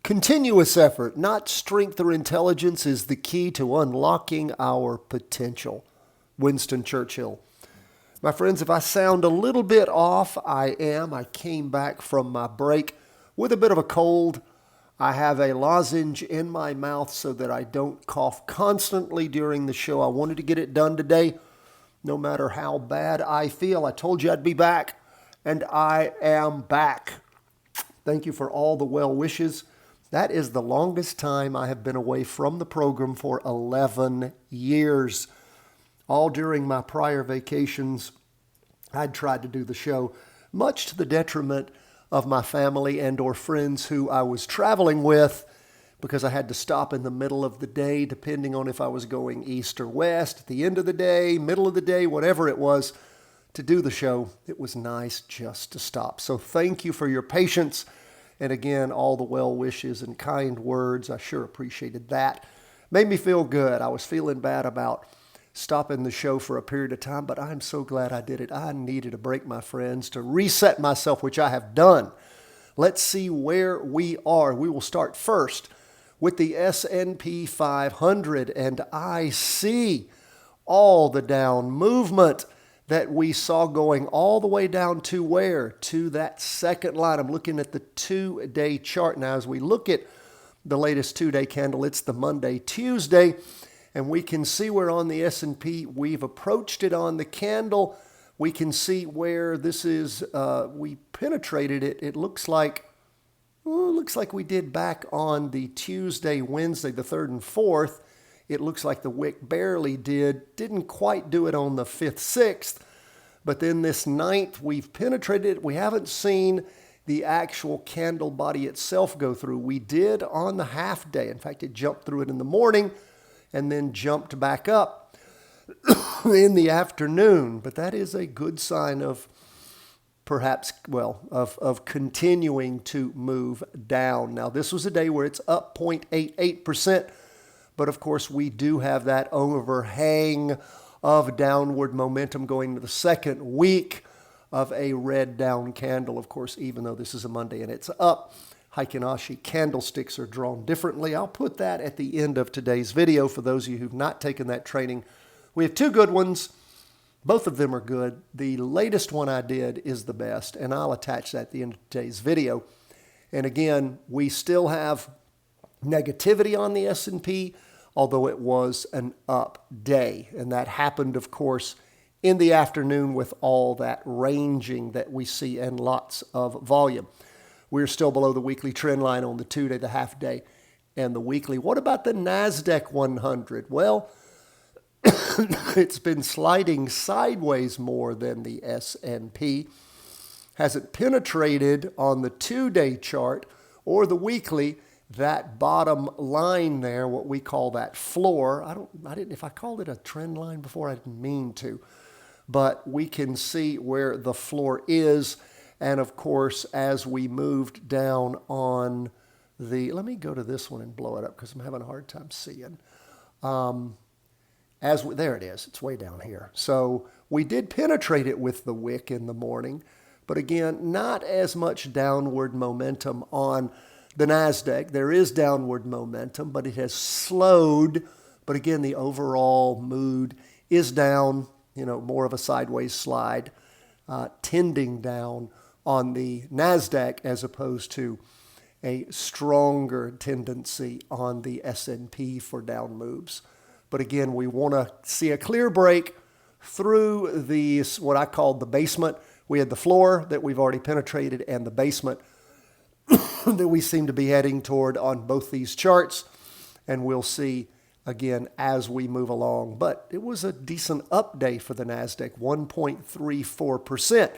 Continuous effort, not strength or intelligence, is the key to unlocking our potential. Winston Churchill. My friends, if I sound a little bit off, I am. I came back from my break with a bit of a cold. I have a lozenge in my mouth so that I don't cough constantly during the show. I wanted to get it done today, no matter how bad I feel. I told you I'd be back, and I am back. Thank you for all the well wishes. That is the longest time I have been away from the program for 11 years. All during my prior vacations, I'd tried to do the show, much to the detriment of my family and or friends who I was traveling with, because I had to stop in the middle of the day, depending on if I was going east or west, at the end of the day, middle of the day, whatever it was, to do the show. It was nice just to stop. So thank you for your patience. And again, all the well wishes and kind words. I sure appreciated that. Made me feel good. I was feeling bad about stopping the show for a period of time, but I'm so glad I did it. I needed a break, my friends, to reset myself, which I have done. Let's see where we are. We will start first with the S&P 500, and I see all the down movement that we saw going all the way down to where? To that second line. I'm looking at the 2-day chart now. As we look at the latest 2-day candle, it's the Monday, Tuesday, and we can see where on the S&P we've approached it on the candle. We can see where this is, we penetrated it. It looks like we did back on the Tuesday, Wednesday, the 3rd and 4th. It looks like the wick barely didn't quite do it on the 5th, 6th, but then this 9th, we've penetrated it. We haven't seen the actual candle body itself go through. We did on the half day. In fact, it jumped through it in the morning and then jumped back up in the afternoon, but that is a good sign of perhaps, of continuing to move down. Now, this was a day where it's up 0.88%. But of course, we do have that overhang of downward momentum going into the second week of a red down candle. Of course, even though this is a Monday and it's up, Heikin-Ashi candlesticks are drawn differently. I'll put that at the end of today's video for those of you who've not taken that training. We have two good ones. Both of them are good. The latest one I did is the best, and I'll attach that at the end of today's video. And again, we still have negativity on the S&P, although it was an up day. And that happened, of course, in the afternoon with all that ranging that we see and lots of volume. We're still below the weekly trend line on the 2-day, the half day, and the weekly. What about the NASDAQ 100? Well, it's been sliding sideways more than the S&P. Hasn't penetrated on the 2-day chart or the weekly. That bottom line there, what we call that floor, if I called it a trend line before, I didn't mean to, but we can see where the floor is. And of course, as we moved down on let me go to this one and blow it up because I'm having a hard time seeing. There it is, it's way down here. So we did penetrate it with the wick in the morning, but again, not as much downward momentum on the NASDAQ. There is downward momentum, but it has slowed. But again, the overall mood is down, more of a sideways slide, tending down on the NASDAQ as opposed to a stronger tendency on the S&P for down moves. But again, we want to see a clear break through what I called the basement. We had the floor that we've already penetrated and the basement that we seem to be heading toward on both these charts, and we'll see again as we move along. But it was a decent up day for the NASDAQ, 1.34%.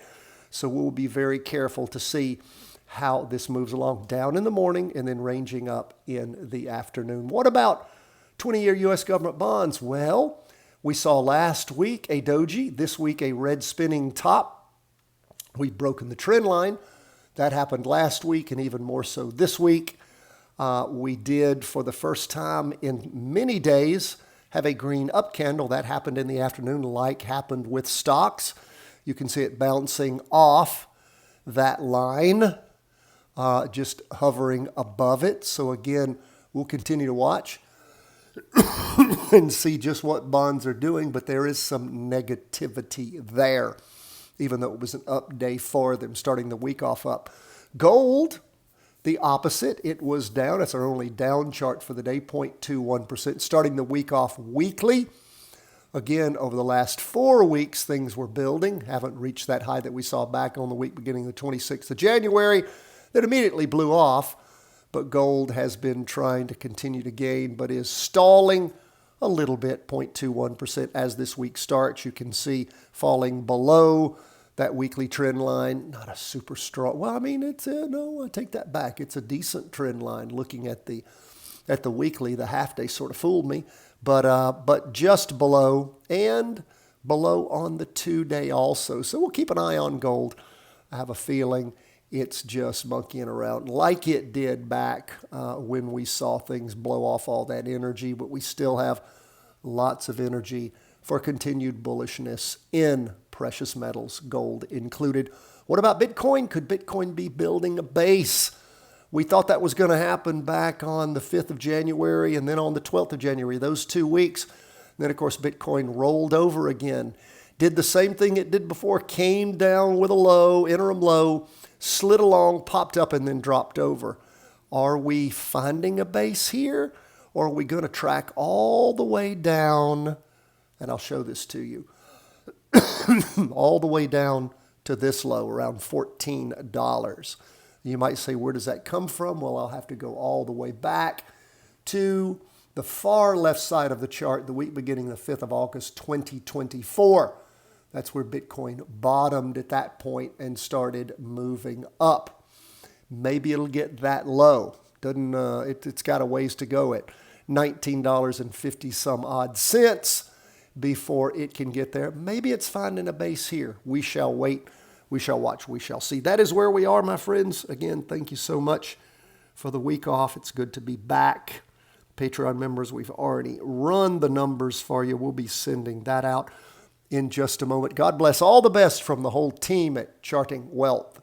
So we'll be very careful to see how this moves along, down in the morning and then ranging up in the afternoon. What about 20-year U.S. government bonds? Well, we saw last week a doji, this week a red spinning top. We've broken the trend line. That happened last week and even more so this week. We did, for the first time in many days, have a green up candle. That happened in the afternoon, like happened with stocks. You can see it bouncing off that line. just hovering above it. So again, we'll continue to watch and see just what bonds are doing, but there is some negativity there, even though it was an up day for them, starting the week off up. Gold, the opposite. It was down. That's our only down chart for the day, 0.21%, starting the week off weekly. Again, over the last 4 weeks, things were building. Haven't reached that high that we saw back on the week beginning the 26th of January. That immediately blew off. But gold has been trying to continue to gain, but is stalling a little bit, 0.21% as this week starts. You can see falling below that weekly trend line. Not a super strong, well, I mean, no, I take that back. It's a decent trend line. Looking at the weekly, the half day sort of fooled me, but just below and below on the 2-day also. So we'll keep an eye on gold. I have a feeling it's just monkeying around like it did back when we saw things blow off all that energy, but we still have lots of energy for continued bullishness in precious metals, gold included. What about Bitcoin? Could Bitcoin be building a base? We thought that was going to happen back on the 5th of January and then on the 12th of January, those 2 weeks. And then, of course, Bitcoin rolled over again. Did the same thing it did before, came down with a low, interim low, slid along, popped up, and then dropped over. Are we finding a base here, or are we going to track all the way down? And I'll show this to you. All the way down to this low, around $14. You might say, where does that come from? Well, I'll have to go all the way back to the far left side of the chart, the week beginning the 5th of August, 2024. That's where Bitcoin bottomed at that point and started moving up. Maybe it'll get that low. It's got a ways to go at $19.50 some odd cents before it can get there. Maybe it's finding a base here. We shall wait. We shall watch. We shall see. That is where we are, my friends. Again, thank you so much for the week off. It's good to be back. Patreon members, we've already run the numbers for you. We'll be sending that out in just a moment. God bless. All the best from the whole team at Charting Wealth.